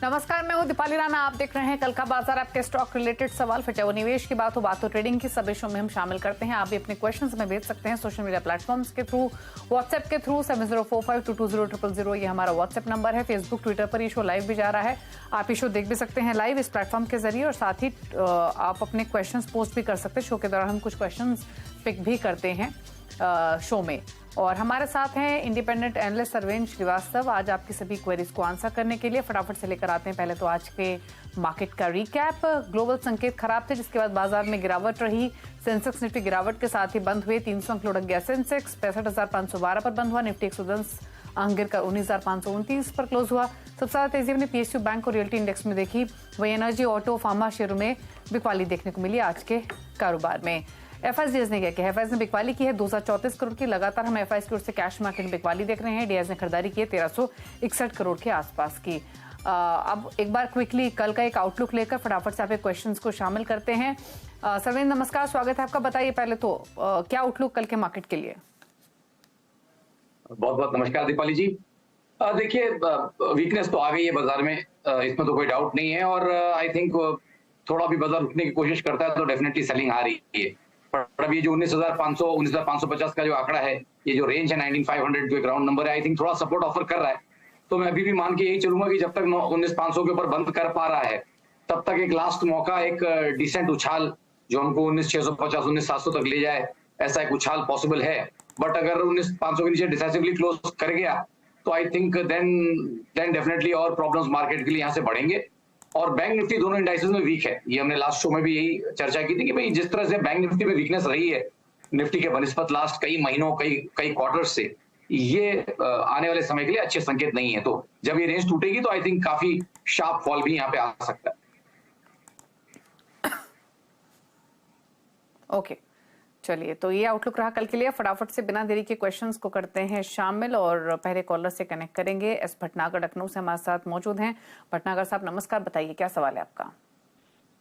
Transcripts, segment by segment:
नमस्कार, मैं हूं दीपाली राणा। आप देख रहे हैं कल का बाजार। आपके स्टॉक रिलेटेड सवाल, फिर चाहे वो निवेश की बात हो ट्रेडिंग की, सभी शो में हम शामिल करते हैं। आप भी अपने क्वेश्चंस में भेज सकते हैं सोशल मीडिया प्लेटफॉर्म्स के थ्रू, व्हाट्सएप के थ्रू 7045220000। ये हमारा व्हाट्सएप नंबर है। फेसबुक, ट्विटर पर ये शो लाइव भी जा रहा है। आप ये शो देख भी सकते हैं लाइव इस प्लेटफॉर्म के जरिए, और साथ ही आप अपने क्वेश्चन पोस्ट भी कर सकते हैं। शो के दौरान हम कुछ क्वेश्चन पिक भी करते हैं शो में। और हमारे साथ हैं इंडिपेंडेंट एनालिस्ट सरवेंद्र श्रीवास्तव। आज आपकी सभी क्वेरीज को आंसर करने के लिए फटाफट से लेकर आते हैं पहले तो आज के मार्केट का रिकैप। ग्लोबल संकेत खराब थे, जिसके बाद बाजार में गिरावट रही। सेंसेक्स निफ्टी गिरावट के साथ ही बंद हुए। 300 अंक लुढ़क गया सेंसेक्स, 65,512 पर बंद हुआ। निफ्टी 110 अंक गिरकर 19,529 पर क्लोज हुआ। सबसे ज्यादा तेजी हमने पीएसयू बैंक और रियल्टी इंडेक्स में देखी। वही एनर्जी, ऑटो, फार्मा शेयरों में बिकवाली देखने को मिली आज के कारोबार में। एफआईएस ने क्या किया? एफआईएस ने बिकवाली की है 234 करोड़ की। लगातार हम एफआईएस की ओर से कैश मार्केट में बिकवाली देख रहे हैं। डीआईएस ने खरीदारी की है 1361 करोड़ के आसपास की। अब एक बार क्विकली कल का एक आउटलुक लेकर फटाफट से आपके क्वेश्चंस को शामिल करते हैं। सरवेंद्र, नमस्कार, स्वागत है आपका। बताइए पहले तो क्या आउटलुक कल के मार्केट के लिए? बहुत बहुत नमस्कार दीपाली जी। देखिए, वीकनेस तो आ गई है बाजार में, इसमें तो कोई डाउट नहीं है। और आई थिंक थोड़ा भी बाजार रुकने की कोशिश करता है तो डेफिनेटली सेलिंग आ रही है। पर अब ये जो 19,500 19,550 का जो आंकड़ा है, ये जो रेंज है 19,500 जो एक राउंड नंबर है, आई थिंक थोड़ा सपोर्ट ऑफर कर रहा है। तो मैं अभी भी मान के यही चलूंगा कि जब तक 19,500 के ऊपर बंद कर पा रहा है, तब तक एक लास्ट मौका, एक डिसेंट उछाल जो हमको 19,650 19,700 तक ले जाए, ऐसा एक उछाल पॉसिबल है। बट अगर 19,500 के नीचे डिसाइसिवली क्लोज कर गया तो आई थिंक देन डेफिनेटली और प्रॉब्लम्स मार्केट के लिए यहाँ से बढ़ेंगे। और बैंक निफ्टी दोनों इंडाइसेस में वीक है। ये हमने लास्ट शो में भी यही चर्चा की थी कि भाई जिस तरह से बैंक निफ्टी में वीकनेस रही है निफ्टी के बनिस्पत लास्ट कई महीनों कई क्वार्टर से, ये आने वाले समय के लिए अच्छे संकेत नहीं है। तो जब ये रेंज टूटेगी तो आई थिंक काफी शार्प फॉल भी यहाँ पे आ सकता है। ओके, चलिए, तो ये आउटलुक रहा कल के लिए। फटाफट से बिना देरी के क्वेश्चंस को करते हैं शामिल, और पहले कॉलर से कनेक्ट करेंगे। एस भटनागर लखनऊ से हमारे साथ मौजूद हैं। भटनागर साहब, नमस्कार, बताइए क्या सवाल है आपका?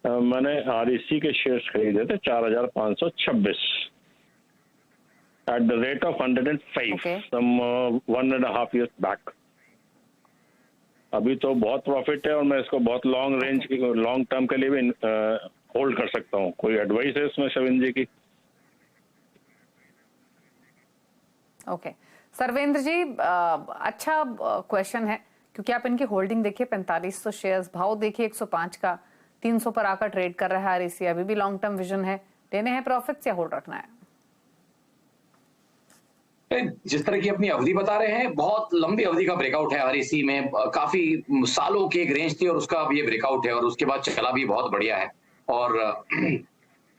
मैंने आरईसी के शेयर्स खरीदे थे 4,526 at the rate of 105 some 1.5 years बैक। अभी तो बहुत प्रॉफिट है और मैं इसको बहुत लॉन्ग रेंज की, लॉन्ग टर्म के लिए भी होल्ड कर सकता हूँ। कोई एडवाइस है इसमें शविंद्र जी की? ओके, सरवेंद्र जी, अच्छा क्वेश्चन है, क्योंकि आप इनकी होल्डिंग देखिए 4500 शेयर्स, भाव देखिए 105 का, 300 पर आकर ट्रेड कर रहा है आरईसी। अभी भी लॉन्ग टर्म विजन है, लेने हैं प्रॉफिट्स या होल्ड रखना है? जिस तरह की अपनी अवधि बता रहे हैं, बहुत लंबी अवधि का ब्रेकआउट है आरईसी में। काफी सालों की एक रेंज थी और उसका अब ये ब्रेकआउट है और उसके बाद चला भी बहुत बढ़िया है। और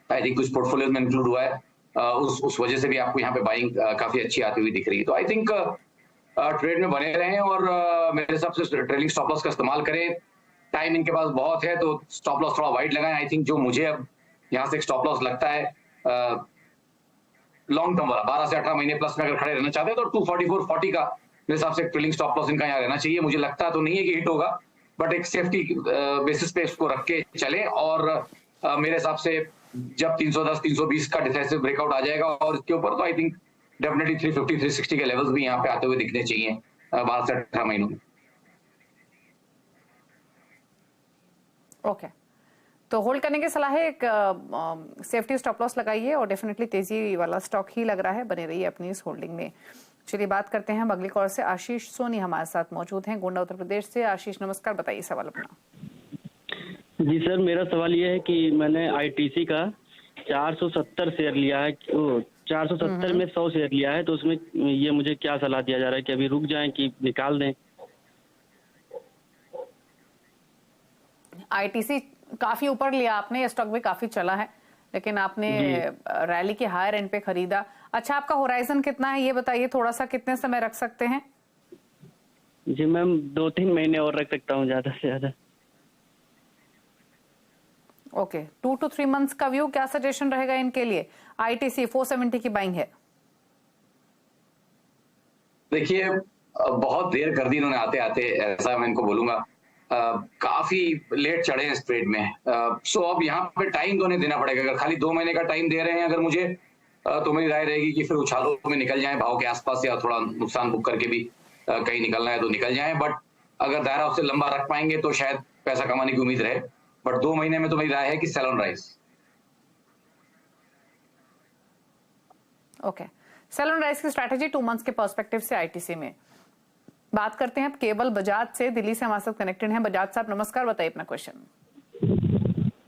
आई थिंक कुछ पोर्टफोलियो में इंक्लूड हुआ है, उस वजह से भी आपको यहाँ पे बाइंग काफी अच्छी आती हुई दिख रही है। तो आई थिंक ट्रेड में बने रहें और मेरे हिसाब से ट्रेलिंग स्टॉप लॉस का इस्तेमाल करें। टाइम इनके पास बहुत है तो स्टॉप लॉस थोड़ा वाइड लगाएं। आई थिंक जो मुझे अब यहाँ से एक स्टॉप लॉस लगता है लॉन्ग टर्म वाला, 12 से 18 महीने प्लस में अगर खड़े रहना चाहते हैं तो 244.40 का मेरे हिसाब से ट्रेलिंग स्टॉप लॉस इनका यहाँ रहना चाहिए। मुझे लगता तो नहीं है कि हिट होगा, बट एक सेफ्टी बेसिस पे इसको रख के चलें। और मेरे हिसाब से जब 310 320 का डिसाइसिव ब्रेकआउट आ जाएगा और इसके ऊपर, तो आई थिंक डेफिनेटली 350 360 के लेवल्स भी यहाँ पे आते हुए दिखने चाहिए 12 से 18 महीनों में। ओके, तो होल्ड करने की सलाह है। एक सेफ्टी स्टॉप लॉस लगाइए और डेफिनेटली तेजी वाला स्टॉक ही लग रहा है, बने रहिए अपनी इस होल्डिंग में। चलिए, बात करते हैं हम अगली कॉल से। आशीष सोनी हमारे साथ मौजूद हैं गोंडा उत्तर प्रदेश से। आशीष, नमस्कार, बताइए सवाल अपना। जी सर, मेरा सवाल ये है कि मैंने आईटीसी का 470 शेयर लिया है, 470 में 100 शेयर लिया है, तो उसमें ये मुझे क्या सलाह दिया जा रहा है कि अभी रुक जाएं कि निकाल दें? आईटीसी काफी ऊपर लिया आपने, ये स्टॉक भी काफी चला है, लेकिन आपने रैली के हायर एंड पे खरीदा। अच्छा, आपका होराइजन कितना है ये बताइए थोड़ा सा, कितने समय रख सकते हैं? जी मैम, 2-3 महीने और रख सकता हूँ ज्यादा से ज्यादा। ओके, 2 to 3 मंथ्स का व्यू, क्या सजेशन रहेगा इनके लिए? आईटीसी 470 की बाइंग है। देखिए, बहुत देर कर दी इन्होंने आते आते, ऐसा मैं इनको बोलूंगा। काफी लेट चढ़े हैं इस ट्रेड में। सो अब यहाँ पे टाइम तो नहीं देना पड़ेगा। अगर खाली 2 महीने का टाइम दे रहे हैं अगर मुझे, तो मेरी राय रहेगी कि फिर उछालों में निकल जाएं भाव के आसपास, या थोड़ा नुकसान बुक करके भी कहीं निकलना है तो निकल जाएं। बट अगर दायरा उससे लंबा रख पाएंगे तो शायद पैसा कमाने की उम्मीद रहे, बट 2 महीने में तो मेरी राय है कि sell on rise. Okay, sell on rise की स्ट्रैटेजी 2 मंथ्स के पर्सपेक्टिव से आईटीसी में बात करते हैं। अब केवल बजाज से दिल्ली से हमारे साथ कनेक्टेड हैं। बजाज साहब नमस्कार, बताइए अपना क्वेश्चन।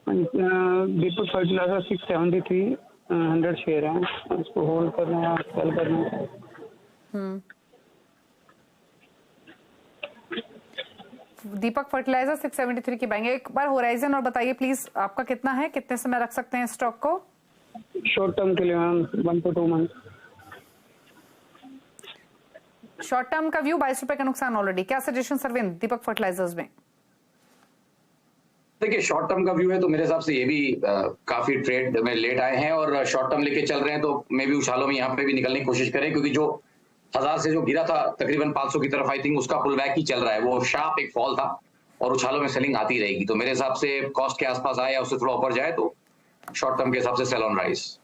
दीपक फर्टिलाइजर 673 100 शेयर है, उसको होल्ड करना है, सेल करना है। दीपक फर्टिलाइजर 673 की बाइंग। एक बार होराइजन और बताइए प्लीज, आपका कितना है, कितने समय रख सकते हैं स्टॉक को? शॉर्ट टर्म के लिए ma'am 1 to 2 month. Short term का व्यू 22 रुपए का नुकसान ऑलरेडी। क्या सजेशन सरविंद दीपक फर्टिलाइजर्स में? देखिए, शॉर्ट टर्म का व्यू है तो मेरे हिसाब से ये भी काफी ट्रेड में लेट आए हैं और शॉर्ट टर्म लेके चल रहे हैं, तो मे भी उछालों में यहाँ पे भी निकलने की कोशिश करें, क्योंकि जो 1000 से जो गिरा था तकरीबन 500 की तरफ, आई थिंक उसका पुल बैक ही चल रहा है। वो शार्प एक फॉल था और उछालों में सेलिंग आती रहेगी, तो मेरे हिसाब से कॉस्ट के आसपास आए या उससे थोड़ा ऊपर जाए तो शॉर्ट टर्म के हिसाब से सेल ऑन राइज।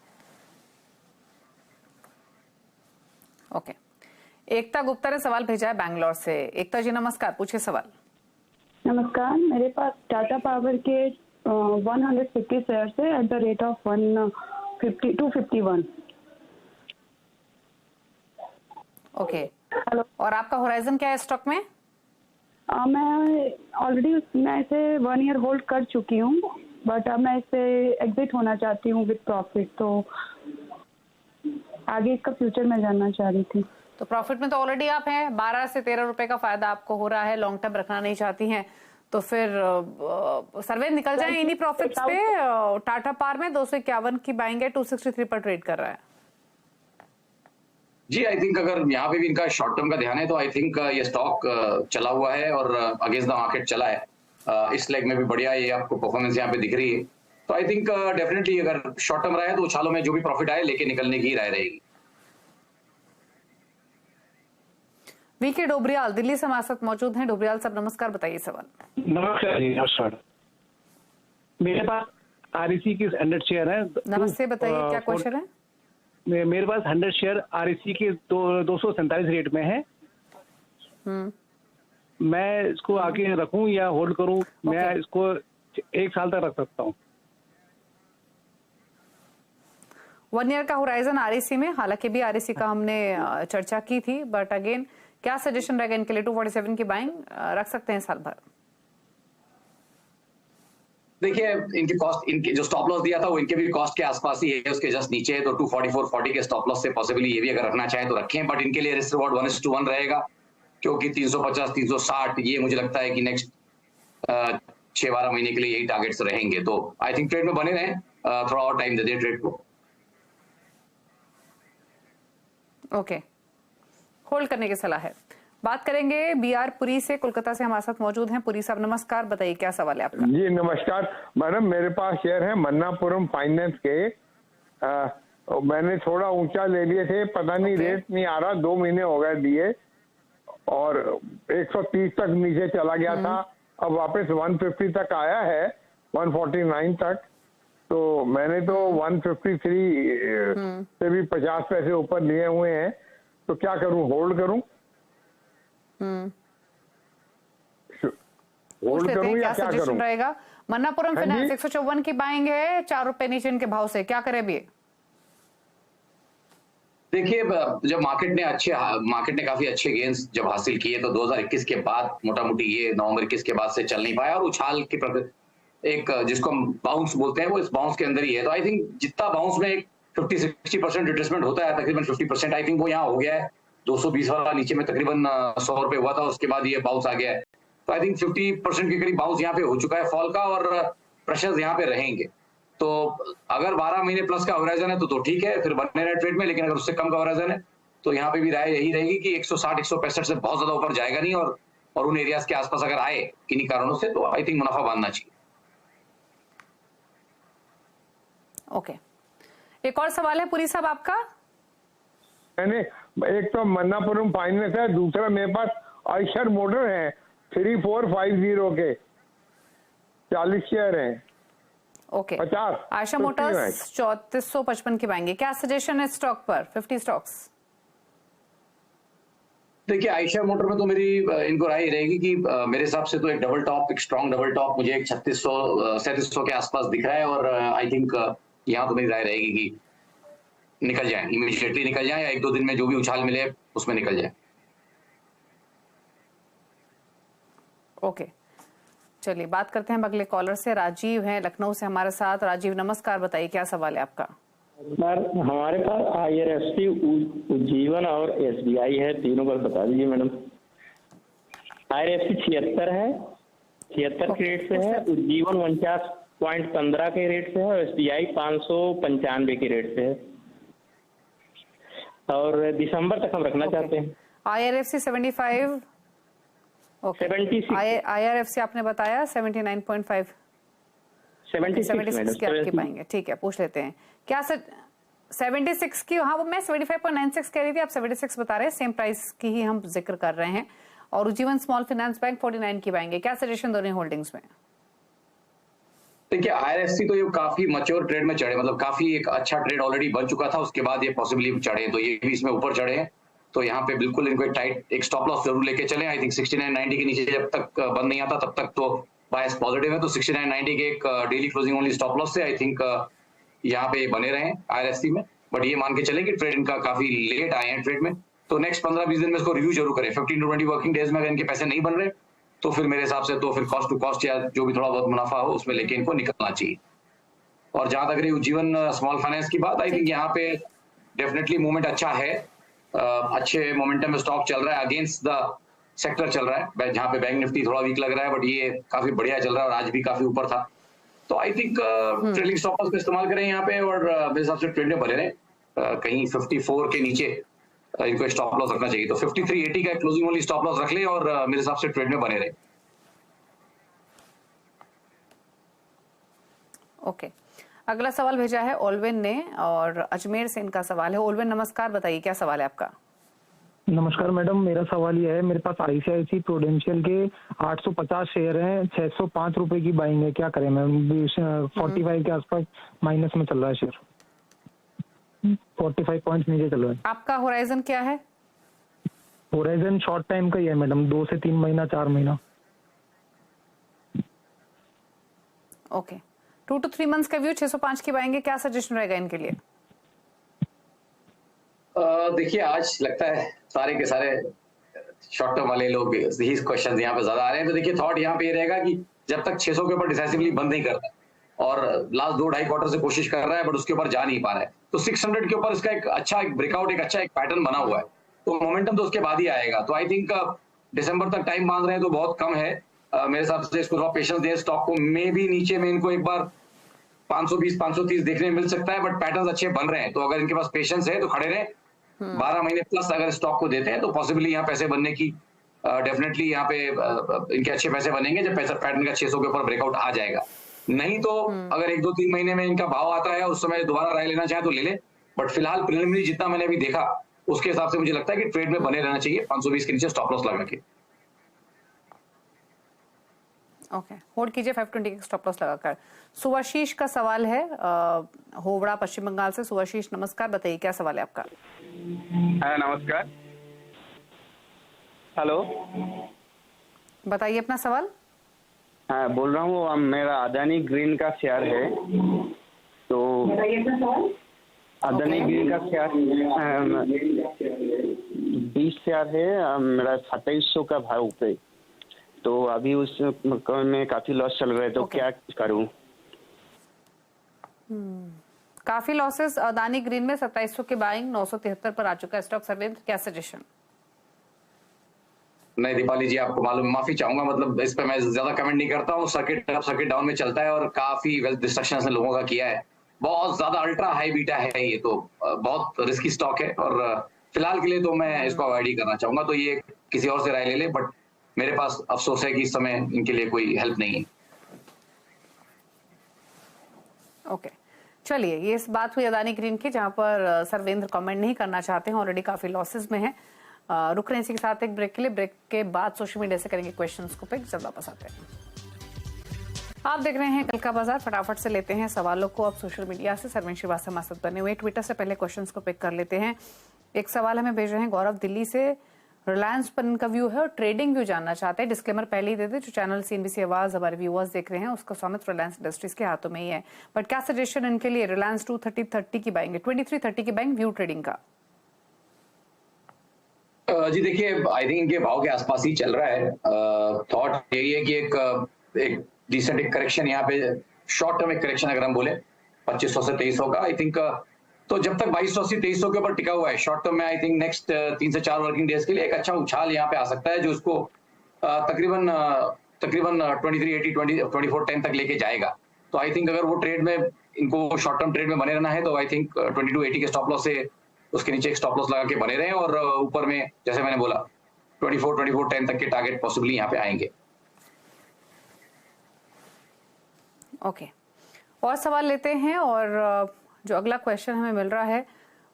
ओके, एकता गुप्ता ने सवाल भेजा है बैंगलोर से। एकता जी नमस्कार, पूछिए सवाल। नमस्कार, मेरे पास टाटा पावर के 150 शेयर है eight the rate of 251। Okay, hello, और आपका होराइजन क्या है स्टॉक में? मैं ऑलरेडी मैं इसे 1 ईयर होल्ड कर चुकी हूँ, बट अब मैं इसे एग्जिट होना चाहती हूँ विद प्रॉफिट, तो आगे इसका फ्यूचर मैं जानना चाह रही थी। तो प्रॉफिट में तो ऑलरेडी आप हैं, 12 से 13 रुपए का फायदा आपको हो रहा है। लॉन्ग टर्म रखना नहीं चाहती हैं तो फिर सर्वे निकल जाए इन्हीं प्रॉफिट्स पे। टाटा पावर में 251 की बाइंग है, 263 पर ट्रेड कर रहा है। जी, आई थिंक अगर यहाँ पे भी इनका शॉर्ट टर्म का ध्यान है तो आई थिंक ये स्टॉक चला हुआ है और अगेंस्ट द मार्केट चला है। इस लेग में भी बढ़िया ये आपको परफॉर्मेंस यहाँ पे दिख रही है, तो आई थिंक डेफिनेटली अगर शॉर्ट टर्म रहा है तो उछालों में जो भी प्रॉफिट आए लेके निकलने की राय रहेगी। वीके डोबरियाल दिल्ली से हमारे साथ मौजूद हैं। डोबरियाल साहब नमस्कार, बताइए सवाल। नमस्कार जी, नमस्कार। मेरे पास आरईसी की 100 शेयर है। नमस्ते, बताइए क्या क्वेश्चन है? मेरे पास 100 शेयर आरईसी के 247 रेट में है। मैं इसको आगे रखूं या होल्ड करूं? मैं इसको 1 साल तक रख सकता हूं। 1 ईयर का होराइजन आरईसी में, हालांकि भी आरईसी का हमने चर्चा की थी, बट अगेन क्या सजेशन रहेगा इनके लिए? 247 की बाइंग रख सकते हैं साल भर? देखिए, इनकी कॉस्ट, इनके जो स्टॉप लॉस दिया था वो इनके भी कॉस्ट के आसपास ही है, उसके जस्ट नीचे है, तो 244.40 के स्टॉप लॉस से पॉसिबली ये भी अगर रखना चाहे तो रखें, बट इनके लिए रिस्क रिवॉर्ड 1:1 रहेगा, क्योंकि 350 360 ये मुझे लगता है कि नेक्स्ट 6-12 महीने के लिए यही टारगेट्स रहेंगे। तो आई थिंक ट्रेड में बने रहें, थोड़ा और टाइम दे दें ट्रेड को। ओके, होल्ड करने की सलाह है। बात करेंगे बीआर पुरी से, कोलकाता से हमारे साथ मौजूद हैं। पुरी साहब नमस्कार, बताइए क्या सवाल है आपका? जी नमस्कार मैडम, मेरे पास शेयर है मन्नापुरम फाइनेंस के। मैंने थोड़ा ऊंचा ले लिए थे, पता नहीं रेट नहीं आ रहा, 2 महीने हो गए दिए और 130 तक नीचे चला गया था, अब वापस 150 तक आया है, 149 तक। तो मैंने तो 153 से भी 50 पैसे ऊपर लिए हुए हैं, तो क्या करूं, होल्ड करूं? होल्ड करूं या क्या करूं? रहेगा? मन्नापुरम फाइनेंस 154 की बाइंग है, 4 रुपए नीचे इनके भाव से, क्या करे अभी? देखिए, जब मार्केट ने काफी अच्छे गेन्स जब हासिल किए तो 2021 के बाद मोटा मोटी ये नवंबर 21 के बाद से चल नहीं पाया और उछाल के एक जिसको हम बाउंस बोलते हैं वो इस बाउंस के अंदर ही है। तो आई थिंक जितना बाउंस में एक 50-60% रिट्रेसमेंट होता है, तकरीबन 50% आई थिंक वो यहाँ हो गया है। 220 वाला नीचे में तकरीबन 100 रुपए हुआ था, उसके बाद ये बाउंस आ गया है, तो आई थिंक 50% के करीब बाउंस यहाँ पे हो चुका है फॉल का और प्रेशर्स यहाँ पे रहेंगे। तो अगर 12 महीने प्लस का होराइजन है तो ठीक है, फिर बने रहे ट्रेड में, लेकिन अगर उससे कम का होराइजन है तो यहाँ पे भी राय यही रहेगी कि 160-165 से बहुत ज्यादा ऊपर जाएगा नहीं, और उन एरियाज के आसपास अगर आए किन्हीं कारणों से तो आई थिंक मुनाफा बांधना चाहिए। ओके, एक और सवाल है पुरी साहब आपका? मैंने एक तो मन्नापुरम फाइनेंस है, दूसरा मेरे पास आयशर मोटर है 3450 के 40 शेयर हैं। ओके, 50 आयशा मोटर्स 3455 की बाइंगे, क्या सजेशन है स्टॉक पर? 50 स्टॉक्स देखिए आयशर मोटर में तो मेरी इनको राय रहेगी कि मेरे हिसाब से तो एक डबल टॉप, एक स्ट्रॉन्ग डबल टॉप मुझे एक 3600 के आसपास दिख रहा है और आई थिंक यहाँ तो मेरी राय रहेगी कि निकल जाए, इमीडिएटली निकल जाए या 1-2 दिन में जो भी उछाल मिले उसमें निकल जाए। ओके, चलिए बात करते हैं अगले कॉलर से। राजीव हैं लखनऊ से हमारे साथ। राजीव नमस्कार, बताइए क्या सवाल है आपका? सर हमारे पास IRFC, उज्जीवन और SBI है, तीनों पर बता दीजिए मैडम। IRFC 76 है, 76 के रेट से है, उज्जीवन 49.15 के रेट से है और SBI 595 के रेट से है और दिसंबर तक हम रखना चाहते हैं। IRFC 75, ओके 76, IRFC आपने बताया 79.5, 76 की आपकी पाएंगे, ठीक है पूछ लेते हैं क्या सर 76 की? हाँ वो मैं 75.96 कह रही थी, आप 76 बता रहे हैं, सेम प्राइस की ही हम जिक्र कर रहे हैं। और उज्जीवन स्मॉल फाइनेंस बैंक 49 की पाएंगे, क्या सजेशन दोनों होल्डिंग्स में? देखिए IRFC तो ये काफी मैच्योर ट्रेड में चढ़े, मतलब काफी एक अच्छा ट्रेड ऑलरेडी बन चुका था, उसके बाद ये पॉसिबली चढ़े, तो ये भी इसमें ऊपर चढ़े हैं, तो यहाँ पे बिल्कुल इनको एक टाइट एक स्टॉप लॉस जरूर लेके चले। आई थिंक 69.90 के नीचे जब तक बंद नहीं आता तब तक तो बायस पॉजिटिव है, तो 69.90 के एक daily closing only stop loss से आई थिंक यहाँ पे बने रहे IRFC में। बट ये मान के चले कि ट्रेड इनका काफी लेट आए हैं ट्रेड में, तो नेक्स्ट 15-20 दिन में इसको रिव्यू जरूर करें। 15 to 20 वर्किंग डेज में अगर इनके पैसे नहीं बन रहे तो फिर मेरे हिसाब से तो फिर कॉस्ट टू कॉस्ट या जो भी थोड़ा बहुत मुनाफा हो उसमें लेके इनको निकलना चाहिए। और जहां तक रही उज्जीवन स्मॉल फाइनेंस की बात, आई थिंक यहाँ पे डेफिनेटली मूवमेंट अच्छा है, अच्छे मोमेंटम में स्टॉक चल रहा है, अगेंस्ट द सेक्टर चल रहा है, जहाँ पे बैंक निफ्टी थोड़ा वीक लग रहा है बट ये काफी बढ़िया चल रहा है और आज भी काफी ऊपर था, तो I think trading stop loss का इस्तेमाल करें यहाँ पे और मेरे हिसाब से ट्रेड में बने रहे। कहीं 54 के नीचे इनको स्टॉप लॉस रखना चाहिए, तो 53.80 का क्लोजिंग ओनली स्टॉप लॉस रख ले और मेरे हिसाब से ट्रेड में बने रहे। ओके, अगला सवाल भेजा है ओलवेन ने और अजमेर से इनका सवाल है। ओलवेन नमस्कार, बताइए क्या सवाल है आपका? नमस्कार मैडम, मेरा सवाल यह है, मेरे पास ICICI प्रूडेंशियल के 850 शेयर हैं, 605 रुपए की बाइंग है, क्या करें मैम? 45 के आसपास माइनस में चल रहा है शेयर, 45 पॉइंट नीचे चल रहा है। आपका होराइजन क्या है? होराइजन शॉर्ट टाइम का ही है मैडम, 2 से 3 महीना, 4 महीना। ओके, 2 to 3 मंथ्स का व्यू 605 की पाएंगे, क्या सजेशन रहेगा इनके लिए? देखिए आज लगता है सारे के सारे शॉर्ट टर्म वाले लोग यही क्वेश्चन यहाँ पे ज्यादा आ रहे हैं, तो देखिए थॉट यहाँ पे ये रहेगा कि जब तक 600 के ऊपर डिसाइसिवली बंद नहीं करता और लास्ट 2-2.5 क्वार्टर से कोशिश कर रहा है बट उसके ऊपर जा नहीं पा रहा है, तो 600 के ऊपर इसका एक अच्छा एक ब्रेकआउट, एक अच्छा एक पैटर्न बना हुआ है, तो मोमेंटम तो उसके बाद ही आएगा। तो आई थिंक दिसंबर तक टाइम मांग रहे हैं तो बहुत कम है, मेरे हिसाब से इसको थोड़ा पेशेंस दें स्टॉक को, मे भी नीचे में इनको एक बार 520-530 देखने मिल सकता है, बट पैटर्न अच्छे बन रहे हैं, तो अगर इनके पास पेशेंस है तो खड़े रहे, 12 महीने प्लस अगर स्टॉक को देते हैं तो पॉसिबली यहाँ पैसे बनने की डेफिनेटली यहाँ पे इनके अच्छे पैसे बनेंगे जब पैसा पैटर्न का 600 के ऊपर ब्रेकआउट आ जाएगा। नहीं तो अगर 1-2-3 महीने में इनका भाव आता है उस समय दोबारा राय लेना चाहे तो ले ले, बट फिलहाल प्रिलिमिनरी जितना मैंने अभी देखा उसके हिसाब से मुझे लगता है कि ट्रेड में बने रहना चाहिए 520 के नीचे स्टॉप लॉस लगा के। ओके, होल्ड कीजिए 520 का स्टॉप लॉस लगाकर। सुभाशीष का सवाल है होवड़ा पश्चिम बंगाल से। सुभाशीष नमस्कार, बताइए क्या सवाल है आपका? नमस्कार, हेलो, बताइए अपना सवाल। हाँ बोल रहा हूँ, मेरा अदानी ग्रीन का शेयर है, तो अदानी ग्रीन का शेयर 20 शेयर है, मेरा 2700 का भाव पे, तो अभी उस में काफी लॉस चल रहा है, तो क्या करूं? काफी लॉसेस अदानी ग्रीन में, 2700 के बाइंग, 973 पर आ चुका है स्टॉक। सर्वेंद्र क्या सजेशन? नहीं दीपाली जी, आपको मालूम, माफी चाहूंगा, मतलब इस पे मैं ज्यादा कमेंट नहीं करता हूँ, सर्किट अप सर्किट डाउन में चलता है और काफी वेल्थ डिस्ट्रक्शन लोगों का किया है, बहुत ज्यादा अल्ट्रा हाई बीटा है ये, तो बहुत रिस्की स्टॉक है और फिलहाल के लिए तो मैं इसको अवॉइड ही करना चाहूंगा, तो ये किसी और से राय ले ले, बट मेरे पास अफसोस है कि इस समय इनके लिए कोई हेल्प नहीं है। ओके, चलिए ये इस बात हुई अदानी ग्रीन की, जहां पर सर्वेंद्र कमेंट नहीं करना चाहते हैं, ऑलरेडी काफी लॉसेस में है। रुक रहे हैं इसी के साथ एक ब्रेक के लिए, ब्रेक के बाद सोशल मीडिया से करेंगे क्वेश्चंस को पिक, जल्द वापस आते हैं। आप देख रहे हैं कल का बाजार, फटाफट से लेते हैं सवालों को अब सोशल मीडिया से। सरवीन श्रीवास्तव हमारे साथ बने हुए, ट्विटर से पहले क्वेश्चंस को पिक कर लेते हैं। एक सवाल हमें भेज रहे हैं गौरव दिल्ली से। रिलायंस पर इनका व्यू है और ट्रेडिंग व्यू जानना चाहते हैं। डिस्क्लेमर पहले ही दे दे, जो चैनल CNBC आवाज हमारे व्यूअर्स देख रहे हैं उसका स्वामित्व रिलायंस इंडस्ट्रीज के हाथों में ही है। बट क्या सजेशन इनके लिए? रिलायंस 230 की बाइंग है, 2330 की बाइंग, व्यू ट्रेडिंग का। जी देखिए, आई थिंक इनके भाव के आसपास ही चल रहा है। थॉट यही है कि एक डिसेंट एक करेक्शन यहाँ पे, शॉर्ट टर्म एक करेक्शन अगर हम बोले 2500 से 2300 का, आई थिंक तो जब तक 2280 2300 के ऊपर टिका हुआ है शॉर्ट टर्म में, आई थिंक नेक्स्ट 3 से 4 वर्किंग डेज के लिए एक अच्छा उछाल यहाँ पे आ सकता है, जो उसको तकरीबन 2380 2410 तक लेके जाएगा। तो आई थिंक अगर वो ट्रेड में इनको शॉर्ट टर्म ट्रेड में बने रहना है तो आई थिंक 2280 के स्टॉप लॉस से उसके नीचे एक स्टॉप लॉस लगा के बने रहे और ऊपर में जैसे मैंने बोला 2410 तक के टारगेट पॉसिबली यहाँ पे आएंगे। ओके, और सवाल लेते हैं। और जो अगला क्वेश्चन हमें मिल रहा है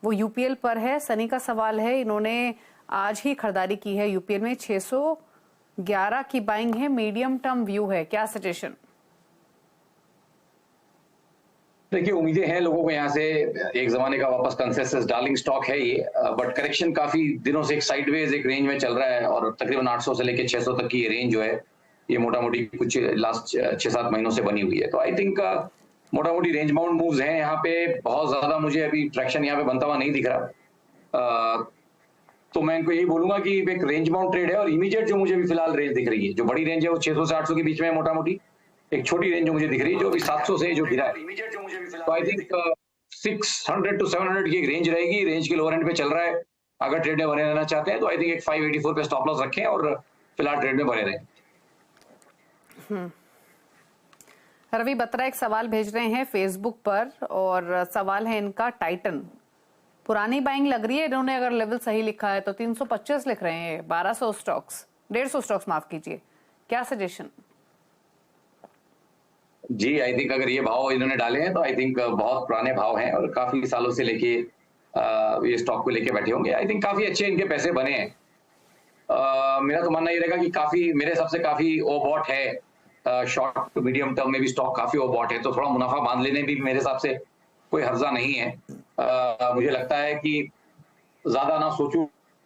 वो यूपीएल पर है। सनी का सवाल है, इन्होंने आज ही खरीदारी की है यूपीएल में, 611 की बाइंग है, मीडियम टर्म व्यू है, क्या सजेशन? देखिए, उम्मीदें हैं लोगों को यहाँ से एक जमाने का वापस कंसेंसस डार्लिंग स्टॉक है ये, बट करेक्शन काफी दिनों से एक साइडवेज एक रेंज में चल रहा है और तकरीबन 800 से लेके 600 तक की ये रेंज जो है ये मोटा मोटी कुछ लास्ट 6-7 महीनों से बनी हुई है। तो आई थिंक मोटा मोटी रेंज बाउंड मूव्स हैं यहाँ पे, बहुत ज्यादा मुझे अभी ट्रैक्शन यहाँ पे बनता हुआ नहीं दिख रहा। तो मैं इनको यही बोलूंगा कि एक रेंज बाउंड ट्रेड है और इमीडिएट जो मुझे भी फिलहाल रेंज दिख रही है, जो बड़ी रेंज है वो 600 से 800 के बीच में मोटा मोटी, एक छोटी रेंज जो मुझे दिख रही है जो अभी 700 से जो गिरा है। तो आई थिंक 600 to 700 की एक रेंज रहेगी, रेंज के लोअर एंड पे चल रहा है। अगर ट्रेड में बने रहना चाहते हैं तो आई थिंक एक 584 पे स्टॉप लॉस रखें और फिलहाल ट्रेड में बने रहें। रवि बत्रा एक सवाल भेज रहे हैं फेसबुक पर और सवाल है इनका, टाइटन पुरानी बाइंग लग रही है, इन्होंने अगर लेवल सही लिखा है तो 325 लिख रहे हैं, 1200 स्टॉक्स, 150 स्टॉक्स माफ कीजिए, क्या सजेशन? जी आई थिंक अगर ये भाव इन्होंने डाले हैं तो आई थिंक बहुत पुराने भाव हैं और काफी सालों से लेके ये स्टॉक को लेके बैठे होंगे। आई थिंक काफी अच्छे इनके पैसे बने हैं। मेरा तो मानना ये रहेगा कि काफी, मेरे हिसाब से काफी ओवरबॉट है, शॉर्ट टू मीडियम टर्म में भी स्टॉक काफी ओवरबॉट है, तो थोड़ा मुनाफा बांध लेने भी मेरे हिसाब से कोई हर्जा नहीं है। मुझे लगता है कि ज्यादा ना सोचूं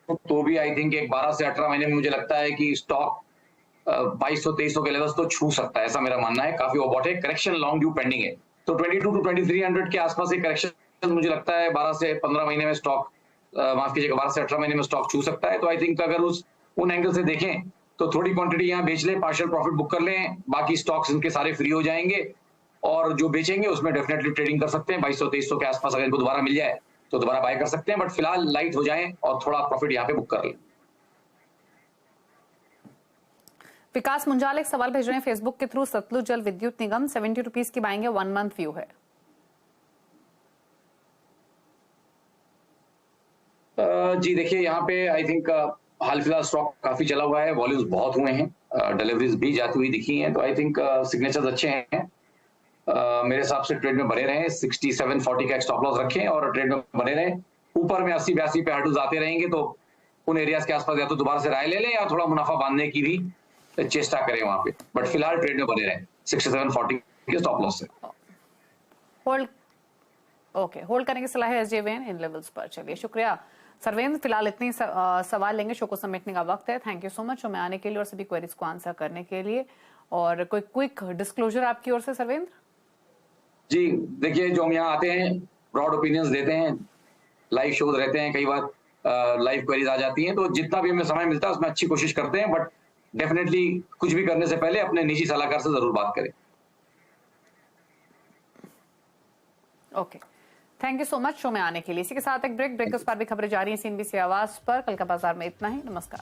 तो भी आई थिंक एक 12 से 18 महीने में मुझे लगता है कि स्टॉक 2200-2300 के लेवल्स तो छू सकता है, ऐसा मेरा मानना है। काफी ओवरबॉट है, करेक्शन लॉन्ग ड्यू पेंडिंग है, तो 22 to 2300 के आसपास एक करेक्शन मुझे लगता है 12 से 15 महीने में स्टॉक, माफ कीजिएगा 12 से 18 महीने में स्टॉक छू सकता है। तो आई थिंक अगर उन एंगल से देखें तो थोड़ी क्वांटिटी यहाँ बेच ले, पार्शियल प्रॉफिट बुक कर लें, बाकी स्टॉक्स इनके सारे फ्री हो जाएंगे और जो बेचेंगे उसमें डेफिनेटली ट्रेडिंग कर सकते हैं। 2200-2300 के आसपास अगर इनको दोबारा मिल जाए तो दोबारा बाय कर सकते हैं, बट फिलहाल लाइट हो जाएं और थोड़ा प्रॉफिट यहाँ पे बुक कर लें। विकास मुंजाल एक सवाल भेज रहे हैं फेसबुक के थ्रू, सतलुज जल विद्युत निगम 70 रुपीज की बाइंग है, 1 मंथ व्यू है। जी देखिए, यहाँ पे आई थिंक हाल फिलहाल स्टॉक काफी चला हुआ है, वॉल्यूम्स बहुत हुए हैं, डिलीवरीज भी जाती हुई दिखी हैं, तो आई थिंक सिग्नेचर्स अच्छे हैं। मेरे हिसाब से ट्रेड में बने रहें, 6740 का स्टॉप लॉस रखें और ट्रेड में बने रहें। ऊपर में 80-82 पे हर्डल्स आते रहेंगे तो उन एरियाज के आसपास या तो दोबारा से राय ले लें या थोड़ा मुनाफा बांधने की भी चेष्टा करें वहां पे, बट फिलहाल ट्रेड में बने रहें 6740 के स्टॉप लॉस से। होल्ड, ओके, होल्ड करने की सलाह है एसजेवीएन इन लेवल्स पर। चलिए शुक्रिया सर्वेंद्र, फिलहाल इतने सवाल लेंगे, शो को समेटने का वक्त है। थैंक यू सो मच हमें आने के लिए और सभी क्वेरीज को आंसर करने के लिए। और कोई क्विक डिस्क्लोजर आपकी ओर से सर्वेंद्र? जी देखिए, जो हम यहाँ आते हैं ब्रॉड ओपिनियंस देते हैं, लाइव शोज रहते हैं, कई बार लाइव क्वेरीज आ जाती हैं, तो जितना भी हमें समय मिलता है उसमें अच्छी कोशिश करते हैं, बट डेफिनेटली कुछ भी करने से पहले अपने निजी सलाहकार से जरूर बात करें। Okay, thank you so much show में आने के लिए। इसी के साथ एक ब्रेक, ब्रेकर्स पर भी खबरें जारी हैं CNBC आवाज पर। कल का बाजार में इतना ही, नमस्कार।